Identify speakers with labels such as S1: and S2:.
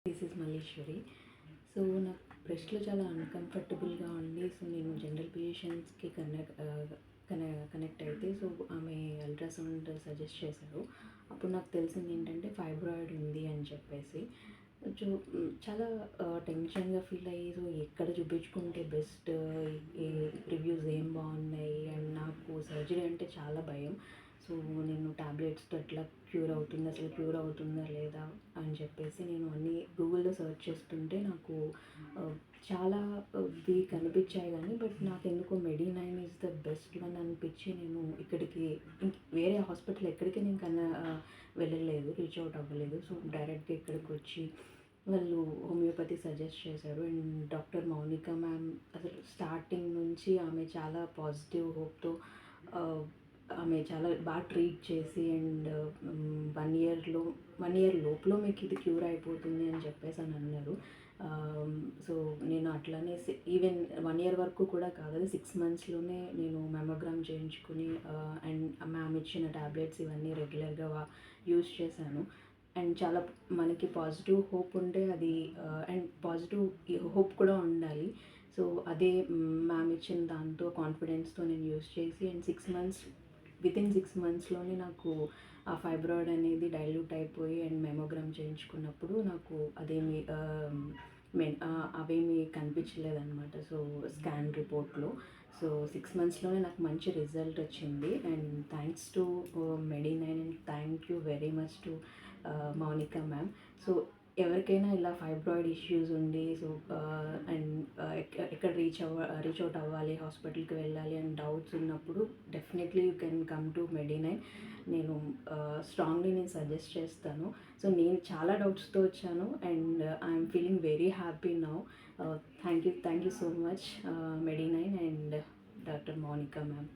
S1: This is Malleswari. So నాకు బ్రెస్ట్‌లో చాలా అన్‌కంఫర్టబుల్‌గా ఉండి, సో నేను జనరల్ ఫిజిషియన్స్‌కి కనెక్ట్ అయితే, సో ఆమె అల్ట్రాసౌండ్ సజెస్ట్ చేశారు. అప్పుడు నాకు తెలిసింది ఏంటంటే ఫైబ్రాయిడ్ ఉంది అని చెప్పేసి. చాలా టెన్షన్‌గా ఫీల్ అయ్యి, సో ఎక్కడ చూపించుకుంటే బెస్ట్, ఈ రివ్యూస్ ఏం బాగున్నాయి, అండ్ నాకు సర్జరీ అంటే చాలా భయం. సో నేను టాబ్లెట్స్‌తో ఎట్లా క్యూర్ అవుతుంది, అసలు క్యూర్ అవుతుందా లేదా అని చెప్పేసి నేను అన్నీ గూగుల్‌లో సెర్చ్ చేస్తుంటే నాకు చాలా కనిపించాయి కానీ, బట్ నాకెందుకో మెడి9 ఈజ్ ద బెస్ట్ వన్ అనిపించి నేను ఇక్కడికి వేరే హాస్పిటల్ ఎక్కడికి నేను వెళ్ళలేదు, రీచ్ అవుట్ అవ్వలేదు. సో డైరెక్ట్గా ఇక్కడికి వచ్చి వాళ్ళు హోమియోపతి సజెస్ట్ చేశారు. అండ్ డాక్టర్ మౌనిక మ్యామ్ అసలు స్టార్టింగ్ నుంచి ఆమె చాలా పాజిటివ్ హోప్‌తో ఆమె చాలా బాగా ట్రీట్ చేసి, అండ్ 1 ఇయర్ లోపల మీకు ఇది క్యూర్ అయిపోతుంది అని చెప్పేసి అని అన్నారు. సో నేను అట్లానే ఈవెన్ 1 ఇయర్ వరకు కూడా కాదు, అది 6 మంత్స్‌లోనే నేను మెమోగ్రామ్ చేయించుకుని అండ్ మ్యామ్ ఇచ్చిన టాబ్లెట్స్ ఇవన్నీ రెగ్యులర్గా యూజ్ చేశాను. అండ్ చాలా మనకి పాజిటివ్ హోప్ ఉంటే అది అండ్ పాజిటివ్ హోప్ కూడా ఉండాలి. సో అదే మ్యామ్ ఇచ్చిన దాంతో కాన్ఫిడెన్స్‌తో నేను యూజ్ చేసి, అండ్ 6 మంత్స్, వితిన్ 6 మంత్స్‌లోనే నాకు ఆ ఫైబ్రాయిడ్ అనేది డైల్యూట్ అయిపోయి, అండ్ మెమోగ్రామ్ చేయించుకున్నప్పుడు నాకు అదేమి అవేమీ కనిపించలేదన్నమాట. సో స్కాన్ రిపోర్ట్‌లో. సో 6 మంత్స్‌లోనే నాకు మంచి రిజల్ట్ వచ్చింది. అండ్ థ్యాంక్స్ టు మెడి9 and thank you very much to Mounika ma'am. So ఎవరికైనా ఇలా ఫైబ్రాయిడ్ ఇష్యూస్ ఉండి, సో అండ్ ఎక్కడ రీచ్ అవుట్ అవ్వాలి, హాస్పిటల్కి వెళ్ళాలి అని డౌట్స్ ఉన్నప్పుడు definitely you can come to మెడి9. నేను స్ట్రాంగ్లీ నేను సజెస్ట్ చేస్తాను. సో నేను చాలా డౌట్స్తో వచ్చాను, and I'm feeling very happy now. Thank you so much మెడి9 అండ్ డాక్టర్ మౌనిక మ్యామ్.